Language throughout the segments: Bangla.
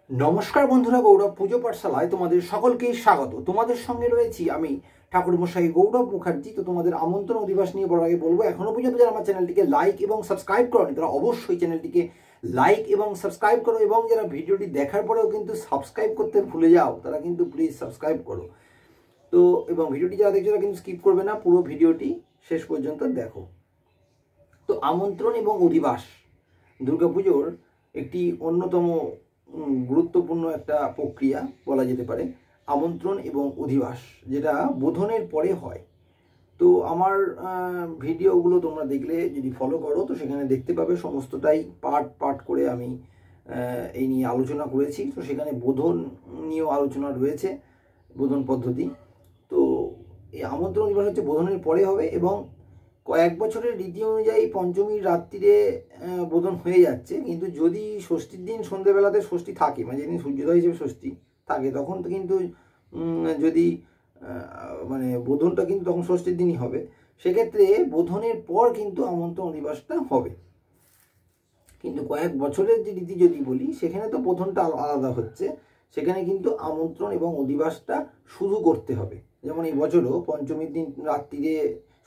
নমস্কার বন্ধুরা, গৌরব পুজো পাঠশালায় তোমাদের সকলকেই স্বাগত। তোমাদের সঙ্গে রয়েছি আমি ঠাকুরমশাই গৌরব মুখার্জি। তো তোমাদের আমন্ত্রণ অধিবাস নিয়ে বলার আগে বলবো, এখনো পর্যন্ত যারা আমার চ্যানেলটিকে লাইক এবং সাবস্ক্রাইব করোনি তারা অবশ্যই চ্যানেলটিকে লাইক এবং সাবস্ক্রাইব করো, এবং যারা ভিডিওটি দেখার পরেও কিন্তু সাবস্ক্রাইব করতে ভুলে যাও তারা কিন্তু প্লিজ সাবস্ক্রাইব করো। তো এবং ভিডিওটি যারা দেখছো তারা কিন্তু স্কিপ করবে না, পুরো ভিডিওটি শেষ পর্যন্ত দেখো। তো আমন্ত্রণ এবং অধিবাস দুর্গাপুজোর একটি অন্যতম গুরুত্বপূর্ণ একটা প্রক্রিয়া বলা যেতে পারে, আমন্ত্রণ এবং অধিবাস, যেটা বোধনের পরে হয়। তো আমার ভিডিওগুলো তোমরা দেখলে যদি ফলো করো তো সেখানে দেখতে পাবে সমস্তটাই পার্ট পার্ট করে আমি এই নিয়ে আলোচনা করেছি। তো সেখানে বোধন নিয়েও আলোচনা রয়েছে, বোধন পদ্ধতি। তো এই আমন্ত্রণ অধিবাস হচ্ছে বোধনের পরে হবে, এবং কয়েক বছরের রীতি অনুযায়ী পঞ্চমীর রাত্রিরে বোধন হয়ে যাচ্ছে। কিন্তু যদি ষষ্ঠীর দিন সন্ধ্যেবেলাতে ষষ্ঠী থাকে, মানে যেদিন সূর্যোদয় হিসেবে ষষ্ঠী থাকে, তখন তো কিন্তু যদি মানে বোধনটা কিন্তু তখন ষষ্ঠীর দিনই হবে, সেক্ষেত্রে বোধনের পর কিন্তু আমন্ত্রণ অধিবাসটা হবে। কিন্তু কয়েক বছরের যে রীতি যদি বলি, সেখানে তো বোধনটা আলাদা হচ্ছে, সেখানে কিন্তু আমন্ত্রণ এবং অধিবাসটা শুরু করতে হবে। যেমন এই বছরও পঞ্চমীর দিন রাত্রিরে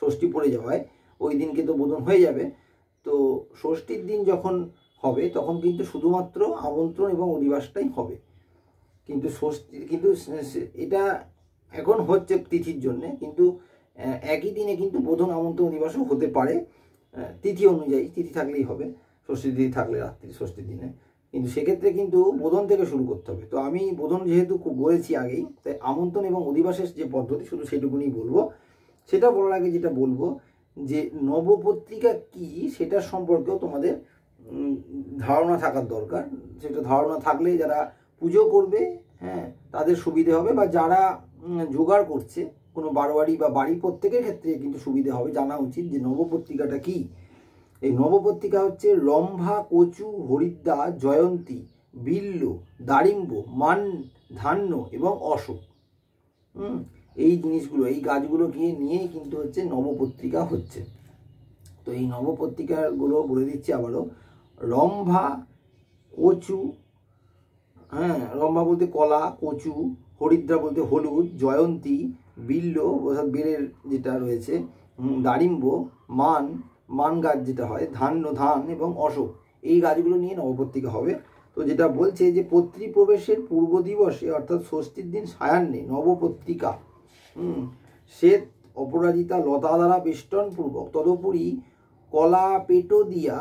ষষ্ঠী পড়ে যাওয়ায় ওই দিনকে তো বোধন হয়ে যাবে। তো ষষ্ঠীর দিন যখন হবে তখন কিন্তু শুধুমাত্র আমন্ত্রণ এবং অধিবাসটাই হবে। কিন্তু এটা এখন হচ্ছে তিথির জন্যে, কিন্তু একই দিনে কিন্তু বোধন আমন্ত্রণ অধিবাসও হতে পারে, তিথি অনুযায়ী। তিথি থাকলেই হবে, ষষ্ঠীর তিথি থাকলে রাত্রি ষষ্ঠীর দিনে, কিন্তু সেক্ষেত্রে কিন্তু বোধন থেকে শুরু করতে হবে। তো আমি বোধন যেহেতু খুব বলেছি আগেই, তাই আমন্ত্রণ এবং অধিবাসের যে পদ্ধতি শুধু সেটুকুনি বলবো। সেটা বলার আগে যেটা বলবো যে নবপত্রিকা কি সেটা সম্পর্কেও তোমাদের ধারণা থাকার দরকার। সেটা ধারণা থাকলে যারা পুজো করবে, হ্যাঁ, তাদের সুবিধে হবে, বা যারা জোগাড় করছে কোনো বারোয়ারি বা বাড়ি, প্রত্যেকের ক্ষেত্রে কিন্তু সুবিধে হবে। জানা উচিত যে নবপত্রিকাটা কি। এই নবপত্রিকা হচ্ছে রম্ভা, কচু, হরিদ্রা, জয়ন্তী, বিল্ল, দারিম্ব, মান, ধান্য এবং অশোক। এই জিনিসগুলো, এই গাছগুলোকে নিয়েই কিন্তু হচ্ছে নবপত্রিকা হচ্ছে। তো এই নবপত্রিকাগুলো বলে দিচ্ছি আবারও। রম্ভা, কচু, হ্যাঁ, রম্ভা বলতে কলা, কচু, হরিদ্রা বলতে হলুদ, জয়ন্তী, বিল্ল অর্থাৎ বেলের যেটা রয়েছে, দারিম্ব, মান গাছ যেটা হয়, ধান এবং অশোক, এই গাছগুলো নিয়ে নবপত্রিকা হবে। তো যেটা বলছে যে পত্রী প্রবেশের পূর্ব দিবসে অর্থাৎ ষষ্ঠীর দিন সায়াহ্নে নবপত্রিকা শ্বেত অপরাজিতা লতা দ্বারা বেষ্টন পূর্বক, তদুপরি কলা পেটো দিয়া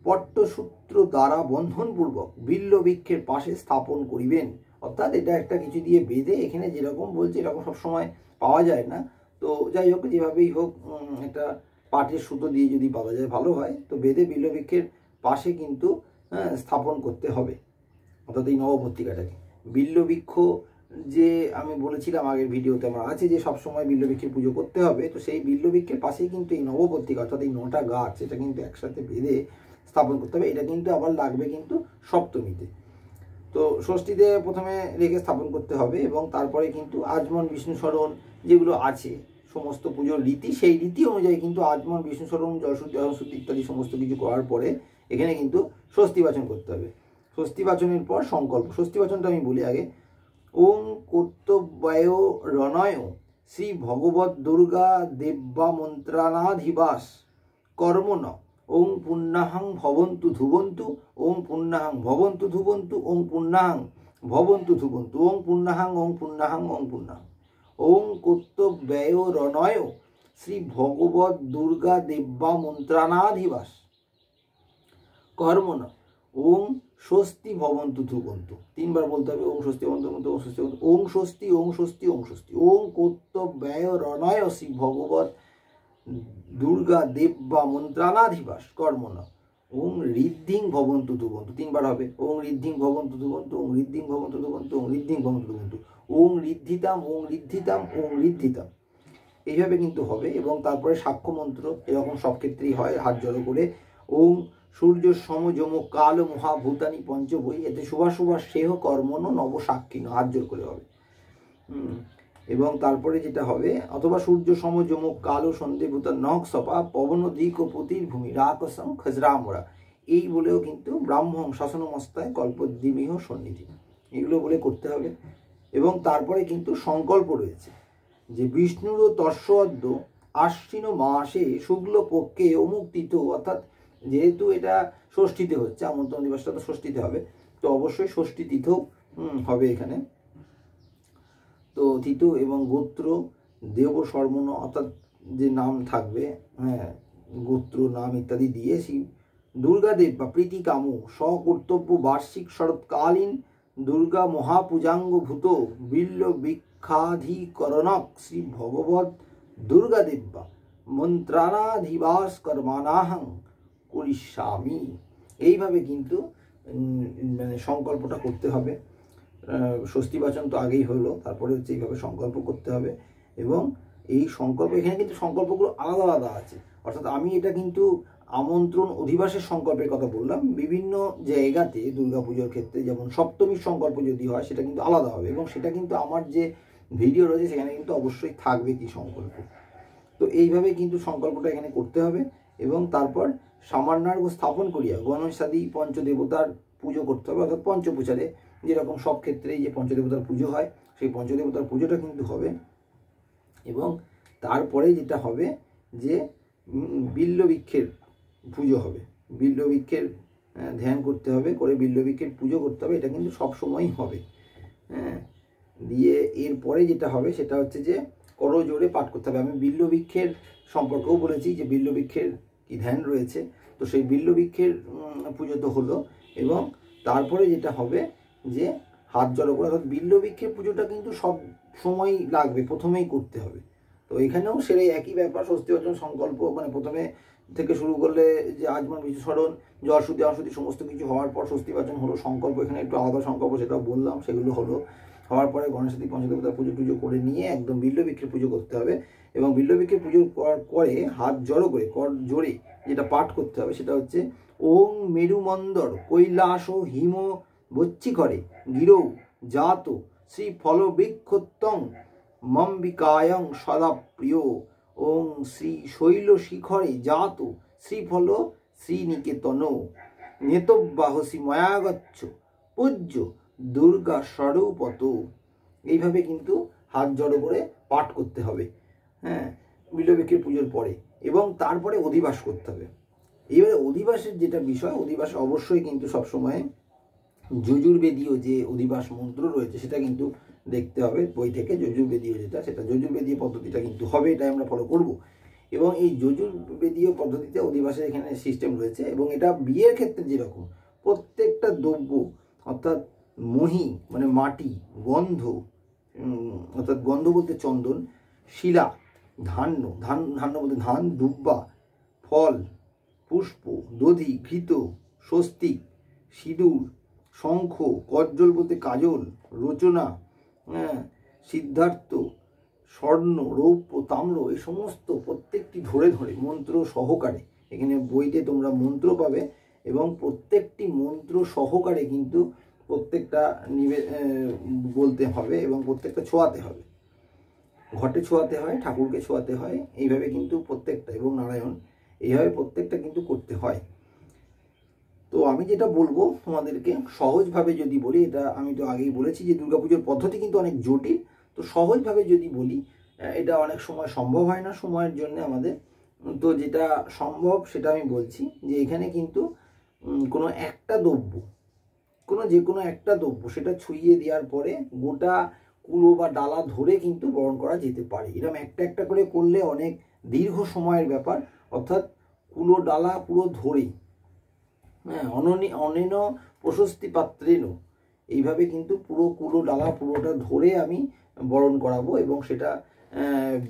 পট্টসূত্র দ্বারা বন্ধনপূর্বক বিল্ল বৃক্ষের পাশে স্থাপন করিবেন। অর্থাৎ এটা একটা কিছু দিয়ে বেঁধে, এখানে যেরকম বলছে এরকম সবসময় পাওয়া যায় না। তো যাই হোক, যেভাবেই হোক একটা পাটের সুতো দিয়ে যদি পাওয়া যায় ভালো হয়। তো বেঁধে বিল্ল বৃক্ষের পাশে কিন্তু স্থাপন করতে হবে, অর্থাৎ এই নবপত্রিকাটাকে। বিল্ল বৃক্ষ যে আমি বলেছিলাম আগের ভিডিওতে আমার আছে যে সবসময় বিল্ল বৃক্ষের পুজো করতে হবে, তো সেই বিল্ল বৃক্ষের পাশেই কিন্তু এই নবপত্রিকা অর্থাৎ এই 9টা গাছ, এটা কিন্তু একসাথে বেঁধে স্থাপন করতে হবে। এটা কিন্তু আবার লাগবে কিন্তু সপ্তমীতে। তো ষষ্ঠীতে প্রথমে রেখে স্থাপন করতে হবে, এবং তারপরে কিন্তু আজমন, বিষ্ণু স্মরণ যেগুলো আছে সমস্ত পুজোর রীতি, সেই রীতি অনুযায়ী কিন্তু আজমন, বিষ্ণু স্মরণ, জলশুদ্ধি, অহংশুদ্ধি ইত্যাদি সমস্ত কিছু করার পরে এখানে কিন্তু ষষ্ঠী বাচন করতে হবে। ষষ্ঠী বাচনের পর সংকল্প। ষষ্ঠী বাচনটা আমি বলি আগে। ওং কর্তব্যায় রণয় শ্রী ভগবত দুর্গা দেব্যা মন্ত্রানাধিবাস কর্মণ ওং পুণ্যাহং ভবন্তু ধুবন্তু, ওং পুণ্যাহং ভবন্তু ধুবন্তু, ওং পুণ্যাহং ভবন্তু ধুবন্তু, ওং পুণ্যাহং, ওং পুণ্যাহং, ওং পুণ্যাহং। ওং কর্তব্যায় রণয় শ্রী ভগবত দুর্গা দেব্যা মন্ত্রানাধিবাস কর্মণ ওং স্বস্তি ভবন্তু ধুবন্তু। 3বার বলতে হবে। ওং স্বস্তি ভবন্তু, ওং স্বস্তি, ওং স্বস্তি, ওং স্বস্তি, ওং স্বস্তি। ওং কর্তব্যায় রণয় শ্রী ভগবত দুর্গা দেব্যা মন্ত্রানাধিবাস কর্মণ ওং ঋদ্ধিং ভবন্তু ধুবন্তু। 3বার হবে। ওং ঋদ্ধিং ভবন্তু ধুবন্তু, ওং ঋদ্ধিং ভবন্তু ধুবন্তু, ওং ঋদ্ধিং ভবন্তু ধুবন্তু। ওং ঋদ্ধিতাম, ওং ঋদ্ধিতাম, ওং ঋদ্ধিতাম। এইভাবে কিন্তু হবে। এবং তারপরে সাক্ষ্য মন্ত্র এরকম সব ক্ষেত্রেই হয়, হাত জড়ো করে। ওং সূর্য সমযম কাল মহাভূতানি পঞ্চবই এতে শুভাশুভা সেহ কর্মণ নবসাক্ষী, হাত জোর করে হবে। এবং তারপরে যেটা হবে, অথবা সূর্য সমযম কাল সন্ধিভূতা নখ সপা পবন দিক ও পতির ভূমি রাকসং খজরামরা, এই বলেও কিন্তু ব্রাহ্মণ শাসনমস্তায় কল্পদ্বিমিহ সন্নিধি, এগুলো বলে করতে হবে। এবং তারপরে কিন্তু সংকল্প রয়েছে যে বিষ্ণুর তস্য আশ্বিন মাসে শুক্ল পক্ষে অমুক তিথ, অর্থাৎ যেহেতু এটা ষষ্ঠীতে হচ্ছে, আমন্ত্রণ দিবসটা তো ষষ্ঠীতে হবে, তো অবশ্যই ষষ্ঠী তিথও হবে এখানে। তো তিথ এবং গোত্র দেব সর্বণ, অর্থাৎ যে নাম থাকবে, হ্যাঁ, গোত্র নাম ইত্যাদি দিয়ে সেই দুর্গাদেব বা প্রীতি কামু স্বকর্তব্য বার্ষিক শরৎকালীন দুর্গা মহাপূজাঙ্গ ভূত বিল্ল বিখ্যাধিকরণক শ্রী ভগবত দুর্গাদেব্বা মন্ত্রানাধিবাস কর্মানাহং করিষ্যামি। এইভাবে কিন্তু মানে সংকল্পটা করতে হবে। ষষ্ঠীবাচন তো আগেই হলো, তারপরে হচ্ছে এইভাবে সংকল্প করতে হবে। এবং এই সংকল্প, এখানে কিন্তু সংকল্পগুলো আলাদা আলাদা আছে, অর্থাৎ আমি এটা কিন্তু আমন্ত্রণ অধিবাসের সংকল্পের কথা বললাম। বিভিন্ন জায়গাতে দুর্গাপুজোর ক্ষেত্রে যেমন সপ্তমীর সংকল্প যদি হয় সেটা কিন্তু আলাদা হবে, এবং সেটা কিন্তু আমার যে ভিডিও রয়েছে সেখানে কিন্তু অবশ্যই থাকবে কি সংকল্প। তো এইভাবে কিন্তু সংকল্পটা এখানে করতে হবে। এবং তারপর সামান্যার্ঘ স্থাপন করিয়া গণেশাদি পঞ্চদেবতার পুজো করতে হবে, অর্থাৎ পঞ্চপ্রচারে যেরকম সব ক্ষেত্রেই যে পঞ্চদেবতার পুজো হয় সেই পঞ্চদেবতার পুজোটা কিন্তু হবে। এবং তারপরে যেটা হবে যে বিল্লবৃক্ষের পুজো হবে, বিল্লবৃক্ষের ধ্যান করতে হবে, করে বিল্লবৃক্ষের পুজো করতে হবে। এটা কিন্তু সবসময়ই হবে, হ্যাঁ। দিয়ে এরপরে যেটা হবে সেটা হচ্ছে যে করজোড়ে পাঠ করতে হবে। আমি বিল্লবৃক্ষের সম্পর্কেও বলেছি যে বিল্লবৃক্ষের কি ধ্যান রয়েছে, তো সেই বিল্লবৃক্ষের পুজো তো হলো। এবং তারপরে যেটা হবে যে হাত জড়ো করে, অর্থাৎ বিল্লবৃক্ষের পুজোটা কিন্তু সব সময় লাগবে, প্রথমেই করতে হবে। তো এখানেও সেরে একই ব্যাপার, ষষ্ঠীবাচন সংকল্প মানে প্রথমে থেকে শুরু করলে যে আজমান বিশ্বস্মরণ জয়শুদ্ধি অশুদ্ধি সমস্ত কিছু হওয়ার পর ষষ্ঠীবাচন হলো, সংকল্প এখানে একটু আলাদা সংকল্প সেটা বললাম, সেগুলো হলো। হওয়ার পরে গণেশাদি পঞ্চদেবতার পুজো টুজো করে নিয়ে একদম বিল্লবৃক্ষের পুজো করতে হবে। এবং বিল্লবৃক্ষের পুজো করার পরে হাত জড়ো করে কর জোরে যেটা পাঠ করতে হবে সেটা হচ্ছে ওং মেরুমন্দর কৈলাস হিম বচ্চিকরে গিরৌ জাত শ্রী ফলবৃক্ষোত্তং মম্বিকায়ং সদা প্রিয় ওং শ্রী শৈল শিখরে জাত শ্রীফল শ্রীনিকেতন নেতব্যাহসি ময়াগচ্ছ পূজ্য দুর্গা স্বরূপত। এইভাবে কিন্তু হাত জড়ো করে পাঠ করতে হবে, হ্যাঁ, বিল্লবৃক্ষের পুজোর পরে। এবং তারপরে অধিবাস করতে হবে। এইবারে অধিবাসের যেটা বিষয়, অধিবাস অবশ্যই কিন্তু সবসময় যজুর্বেদীয় যে অধিবাস মন্ত্র রয়েছে সেটা কিন্তু দেখতে হবে বই থেকে। যজুর্বেদীয় যেটা, সেটা যজুর্বেদীয় পদ্ধতিটা কিন্তু হবে, এটাই আমরা ফলো করব। এবং এই যজুর্বেদীয় পদ্ধতিতে অধিবাসের এখানে সিস্টেম রয়েছে। এবং এটা বিয়ের ক্ষেত্রে যেরকম প্রত্যেকটা দ্রব্য, অর্থাৎ মহি মানে মাটি, গন্ধ অর্থাৎ গন্ধ বলতে চন্দন, শিলা, ধান্য বলতে ধান, দুব্বা, ফল, পুষ্প, দধি, ঘৃত, স্বস্তিক, সিঁদুর, শঙ্খ, কজ্জল বলতে কাজল, রচনা, হ্যাঁ, সিদ্ধার্থ, স্বর্ণ, রৌপ্য, তাম্র, এই সমস্ত প্রত্যেকটি ধরে ধরে মন্ত্র সহকারে, এখানে বইতে তোমরা মন্ত্র পাবে এবং প্রত্যেকটি মন্ত্র সহকারে কিন্তু প্রত্যেকটা বলতে হবে এবং প্রত্যেকটা ছোঁয়াতে হবে। ঘটে ছোঁয়াতে হয়, ঠাকুরকে ছোঁয়াতে হয়, এইভাবে কিন্তু প্রত্যেকটা, এবং নারায়ণ, এইভাবে প্রত্যেকটা কিন্তু করতে হয়। তো আমি যেটা বলবো তোমাদেরকে সহজভাবে যদি বলি, এটা আমি তো আগেই বলেছি যে দুর্গাপুজোর পদ্ধতি কিন্তু অনেক জটিল। তো সহজভাবে যদি বলি, এটা অনেক সময় সম্ভব হয় না সময়ের জন্য আমাদের। তো যেটা সম্ভব সেটা আমি বলছি যে এখানে কিন্তু কোনো একটা দ্রব্য, যে কোনো একটা দ্রব্য সেটা ছুঁয়ে দেওয়ার পরে গোটা কুলো বা ডালা ধরে কিন্তু বরণ করা যেতে পারে। এরকম একটা একটা করে করলে অনেক দীর্ঘ সময়ের ব্যাপার, অর্থাৎ কুলো ডালা পুরো ধরে, হ্যাঁ, অনেন প্রশস্তি পাত্রেন, এইভাবে কিন্তু পুরো কুলো ডালা পুরোটা ধরে আমি বরণ করাবো। এবং সেটা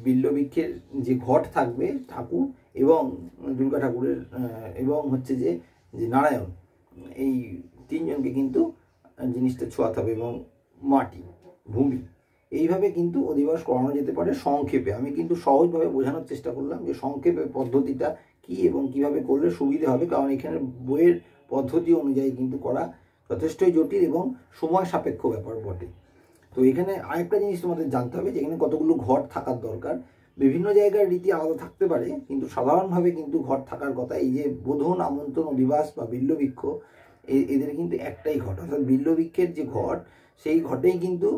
বিল্লবৃক্ষের যে ঘট থাকবে ঠাকুর এবং দুর্গা ঠাকুরের এবং হচ্ছে যে নারায়ণ, এই তিনজনকে কিন্তু জিনিসটা ছোঁয়াতে হবে, এবং মাটি, ভূমি, এইভাবে কিন্তু অধিবাস করানো যেতে পারে। সংক্ষেপে আমি কিন্তু সহজভাবে বোঝানোর চেষ্টা করলাম যে সংক্ষেপে পদ্ধতিটা কি এবং কিভাবে করলে সুবিধে হবে, কারণ এখানে বইয়ের পদ্ধতি অনুযায়ী কিন্তু করা যথেষ্টই জটিল এবং সময় সাপেক্ষ ব্যাপার বটে। তো এখানে আরেকটা জিনিস তোমাদের জানতে হবে যে এখানে কতগুলো ঘট থাকার দরকার। বিভিন্ন জায়গার রীতি আলাদা থাকতে পারে, কিন্তু সাধারণভাবে কিন্তু ঘট থাকার কথা। এই যে বোধন, আমন্ত্রণ, অধিবাস বা বিল্লবৃক্ষ, এদের কিন্তু একটাই ঘট, অর্থাৎ বিল্লবৃক্ষের যে ঘট সেই ঘটেই কিন্তু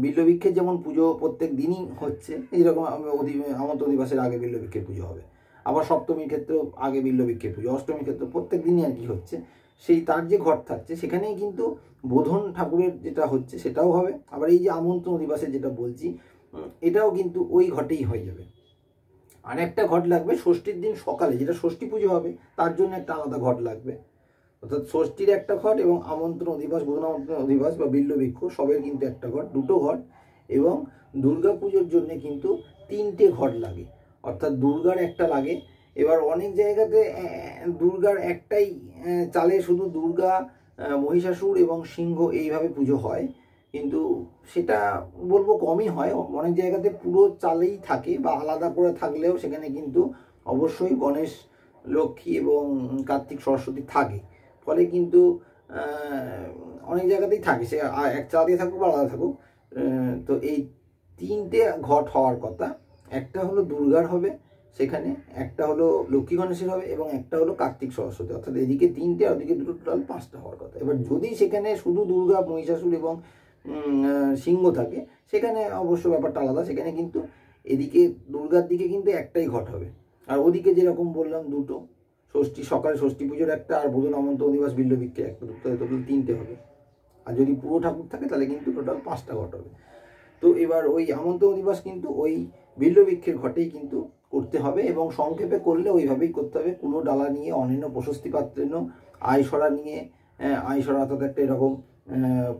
বিল্লবৃক্ষের যেমন পুজো প্রত্যেক দিনই হচ্ছে, এইরকম আমন্ত্রণ অধিবাসের আগে বিল্লবৃক্ষের পুজো হবে, আবার সপ্তমীর ক্ষেত্রেও আগে বিল্লবৃক্ষের পুজো, অষ্টমীর ক্ষেত্রে প্রত্যেক দিনই আর কি হচ্ছে, সেই তার যে ঘট থাকছে সেখানেই কিন্তু বোধন ঠাকুরের যেটা হচ্ছে সেটাও হবে। আবার এই যে আমন্ত্রণ অধিবাসের যেটা বলছি এটাও কিন্তু ওই ঘটেই হয়ে যাবে। আর একটা ঘট লাগবে ষষ্ঠীর দিন সকালে, যেটা ষষ্ঠী পুজো হবে তার জন্য একটা আলাদা ঘট লাগবে, অর্থাৎ ষষ্ঠীর একটা ঘট এবং আমন্ত্রণ অধিবাস, বোধন আমন্ত্রণ অধিবাস বা বিল্লবৃক্ষ সবের কিন্তু একটা ঘট, দুটো ঘট। এবং দুর্গা পুজোর জন্য কিন্তু 3টে ঘট লাগে, অর্থাৎ দুর্গার একটা লাগে। এবার অনেক জায়গাতে দুর্গার একটাই চালে শুধু দুর্গা, মহিষাসুর এবং সিংহ এইভাবে পুজো হয়, কিন্তু সেটা বলবো কমই হয়। অনেক জায়গাতে পুরো চালেই থাকে বা আলাদা করে থাকলেও সেখানে কিন্তু অবশ্যই গণেশ, লক্ষ্মী এবং কার্তিক, সরস্বতী থাকে, ফলে কিন্তু অনেক জায়গাতেই থাকে, সে এক চাল দিয়ে থাকুক বা আলাদা থাকুক। তো এই 3টে ঘট হওয়ার কথা, একটা হলো দুর্গার হবে সেখানে, একটা হলো লক্ষ্মী গণেশের হবে এবং একটা হলো কার্তিক সরস্বতী, অর্থাৎ এদিকে 3টে আর ওদিকে দুটো, টোটাল 5টা হওয়ার কথা। এবার যদি সেখানে শুধু দুর্গা, মহিষাসুর এবং সিংহ থাকে সেখানে অবশ্য ব্যাপারটা আলাদা, সেখানে কিন্তু এদিকে দুর্গার দিকে কিন্তু একটাই ঘট হবে, আর ওদিকে যেরকম বললাম দুটো, ষষ্ঠী সকালে ষষ্ঠী পুজোর একটা আর বোধন আমন্ত্রণ অধিবাস বিল্লবৃক্ষের একটা, টোটাল 3টে হবে। আর যদি পুরো ঠাকুর থাকে তাহলে কিন্তু টোটাল 5টা ঘট হবে। তো এবার ওই আমন্ত্রণ অধিবাস কিন্তু ওই বিল্লবৃক্ষের ঘটেই কিন্তু করতে হবে, এবং সংক্ষেপে করলে ওইভাবেই করতে হবে। কুলো ডালা নিয়ে, অনেন্য প্রশস্তি পাত্রেন, আয়সরা নিয়ে, আয়সরা অর্থাৎ একটা এরকম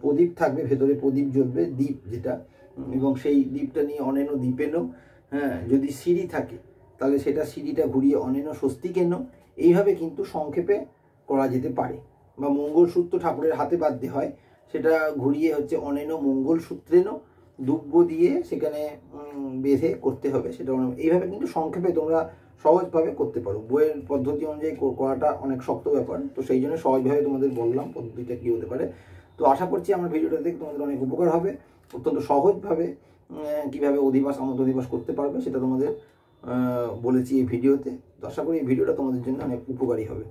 প্রদীপ থাকবে, ভেতরে প্রদীপ জ্বলবে, দ্বীপ যেটা, এবং সেই দ্বীপটা নিয়ে অনেন্য দ্বীপেনো, যদি সিঁড়ি থাকে তাহলে সেটা সিঁড়িটা ঘুরিয়ে অনেন্য স্বস্তিকেন, এইভাবে কিন্তু সংক্ষেপে করা যেতে পারে। বা মঙ্গলসূত্র ঠাকুরের হাতে বাঁধতে হয়, সেটা ঘুরিয়ে হচ্ছে অনেন্য মঙ্গলসূত্রেনও দুব্য দিয়ে সেখানে বেঁধে করতে হবে, সেটা এইভাবে কিন্তু সংক্ষেপে তোমরা সহজভাবে করতে পারো। বইয়ের পদ্ধতি অনুযায়ী করাটা অনেক শক্ত ব্যাপার, তো সেই জন্য সহজভাবে তোমাদের বললাম পদ্ধতিটা কী হতে পারে। তো আশা করছি আমার ভিডিওটা দেখে তোমাদের অনেক উপকার হবে। অত্যন্ত সহজভাবে কীভাবে অধিবাস, আমন্ত্রণ অধিবাস করতে পারবে সেটা তোমাদের বলেছি এই ভিডিওতে। তো আশা করি এই ভিডিওটা তোমাদের জন্য অনেক উপকারী হবে।